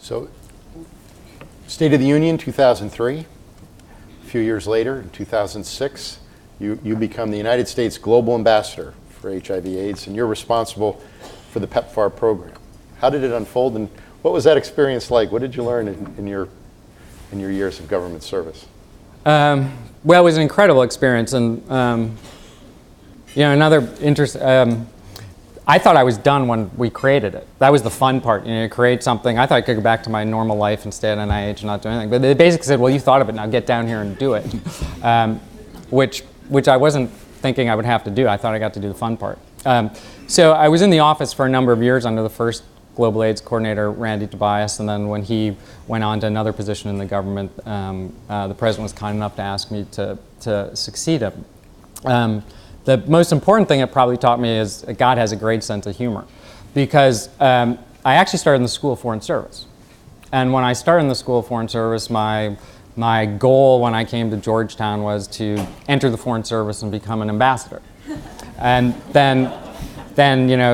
So, State of the Union, 2003. A few years later, in 2006, you become the United States Global Ambassador for HIV/AIDS, and you're responsible for the PEPFAR program. How did it unfold, and what was that experience like? What did you learn in your years of government service? Well, it was an incredible experience, and another interest. I thought I was done when we created it. That was the fun part. You create something. I thought I could go back to my normal life and stay at NIH and not do anything. But they basically said, "Well, you thought of it. Now get down here and do it," which I wasn't thinking I would have to do. I thought I got to do the fun part. So I was in the office for a number of years under the first Global AIDS coordinator, Randy Tobias, and then when he went on to another position in the government, the president was kind enough to ask me to succeed him. The most important thing it probably taught me is that God has a great sense of humor, because I actually started in the School of Foreign Service. And when I started in the School of Foreign Service, my goal when I came to Georgetown was to enter the Foreign Service and become an ambassador. And then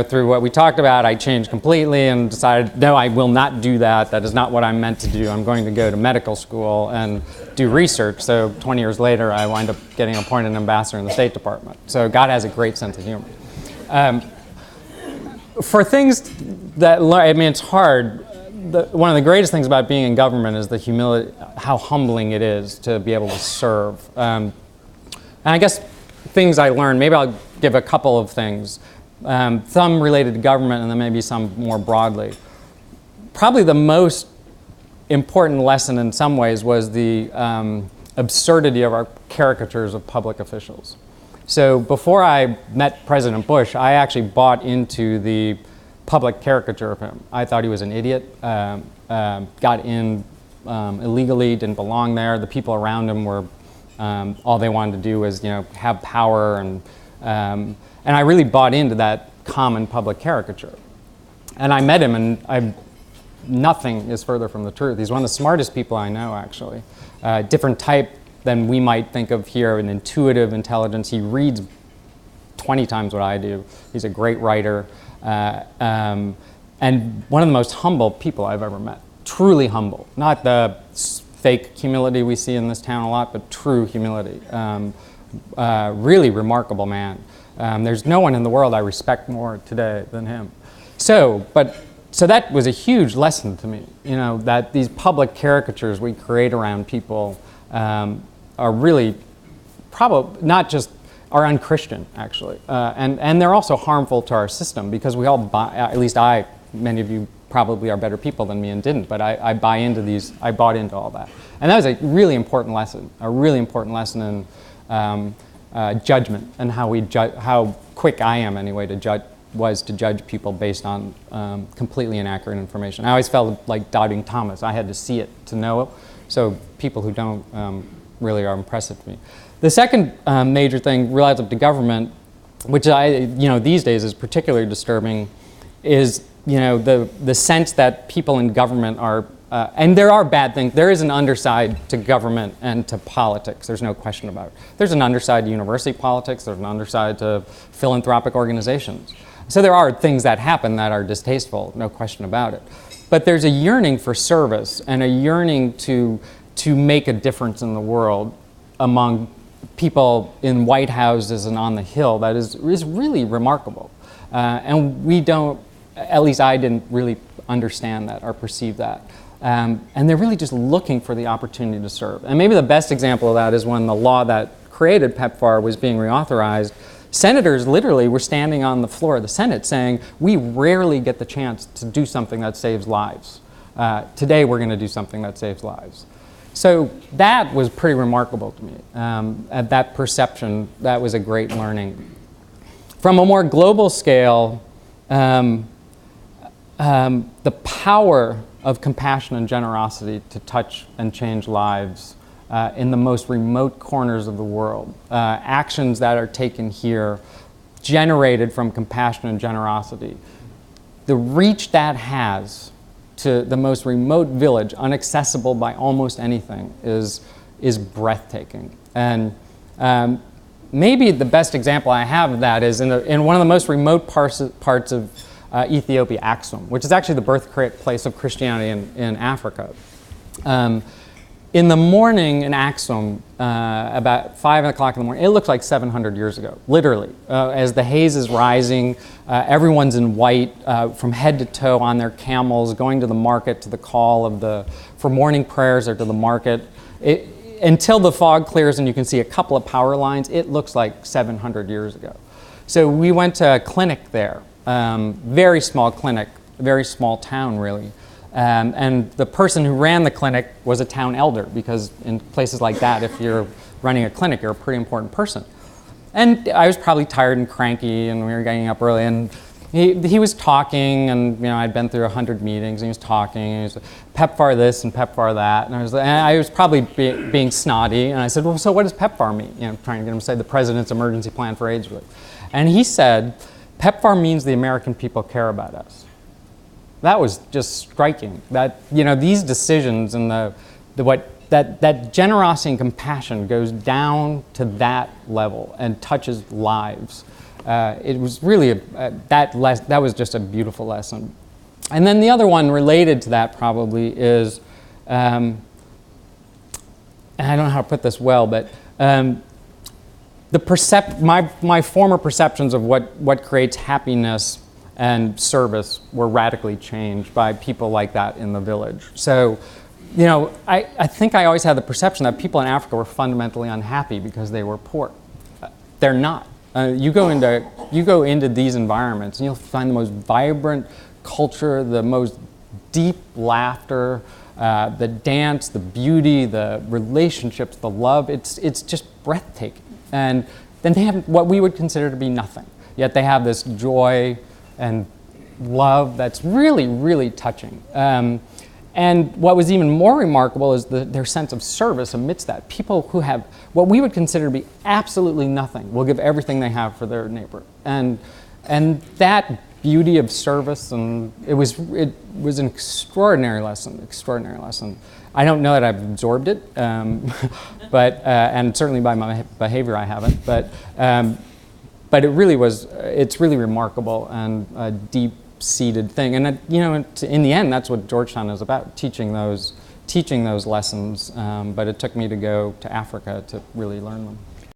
through what we talked about, I changed completely and decided, no, I will not do that. That is not what I'm meant to do. I'm going to go to medical school and do research. So 20 years later, I wind up getting appointed an ambassador in the State Department. So God has a great sense of humor. For things that, it's hard. One of the greatest things about being in government is the humility, how humbling it is to be able to serve. And I guess things I learned, maybe I'll give a couple of things. Some related to government and then maybe some more broadly. Probably the most important lesson in some ways was the absurdity of our caricatures of public officials. So before I met President Bush, I actually bought into the public caricature of him. I thought he was an idiot, got in illegally, didn't belong there. The people around him were, all they wanted to do was have power, and I really bought into that common public caricature. And I met him, and nothing is further from the truth. He's one of the smartest people I know, actually. Different type than we might think of here, an intuitive intelligence. He reads 20 times what I do. He's a great writer. And one of the most humble people I've ever met. Truly humble. Not the fake humility we see in this town a lot, but true humility. Really remarkable man. There's no one in the world I respect more today than him. So that was a huge lesson to me, that these public caricatures we create around people are really probably not just are unchristian, actually. And they're also harmful to our system, because we all buy, at least many of you probably are better people than me and didn't, but I bought into all that. And that was a really important lesson in judgment, and how quick I am anyway to judge people based on completely inaccurate information. I always felt like doubting Thomas. I had to see it to know it. So people who don't really are impressive to me. The second major thing relative to government, which these days is particularly disturbing, is the sense that people in government are, and there are bad things. There is an underside to government and to politics. There's no question about it. There's an underside to university politics. There's an underside to philanthropic organizations. So there are things that happen that are distasteful, no question about it. But there's a yearning for service and a yearning to make a difference in the world among people in White Houses and on the Hill that is really remarkable. And we don't, at least I didn't really understand that or perceive that. And they're really just looking for the opportunity to serve. And maybe the best example of that is when the law that created PEPFAR was being reauthorized. Senators literally were standing on the floor of the Senate saying, we rarely get the chance to do something that saves lives. Today we're going to do something that saves lives. So that was pretty remarkable to me. At that perception, that was a great learning. From a more global scale, the power of compassion and generosity to touch and change lives in the most remote corners of the world. Actions that are taken here, generated from compassion and generosity. The reach that has to the most remote village, inaccessible by almost anything, is breathtaking. And maybe the best example I have of that is in one of the most remote parts of Ethiopia, Aksum, which is actually the birthplace of Christianity in Africa. In the morning in Aksum, about 5 o'clock in the morning, it looks like 700 years ago, literally. As the haze is rising, everyone's in white from head to toe on their camels, going to the market to the call for morning prayers or to the market. Until the fog clears and you can see a couple of power lines, it looks like 700 years ago. So we went to a clinic there, very small clinic, very small town really. And the person who ran the clinic was a town elder, because in places like that, if you're running a clinic, you're a pretty important person. And I was probably tired and cranky, and we were getting up early, and he was talking, and I'd been through 100 meetings, and he was talking, and he was PEPFAR this and PEPFAR that, and I was probably being snotty, and I said, well, so what does PEPFAR mean? Trying to get him to say the President's Emergency Plan for AIDS Relief. And he said, PEPFAR means the American people care about us. That was just striking. That these decisions and that generosity and compassion goes down to that level and touches lives. It was really that was just a beautiful lesson. And then the other one related to that probably is, and I don't know how to put this well, but my former perceptions of what creates happiness and service were radically changed by people like that in the village. So, I think I always had the perception that people in Africa were fundamentally unhappy because they were poor. They're not. You go into these environments and you'll find the most vibrant culture, the most deep laughter, the dance, the beauty, the relationships, the love. It's just breathtaking. And then they have what we would consider to be nothing. Yet they have this joy and love that's really, really touching. And what was even more remarkable is their sense of service amidst that. People who have what we would consider to be absolutely nothing will give everything they have for their neighbor. And that beauty of service, and it was an extraordinary lesson. I don't know that I've absorbed it, but and certainly by my behavior I haven't. But it's really remarkable and a deep-seated thing. And in the end, that's what Georgetown is about, teaching those lessons. But it took me to go to Africa to really learn them.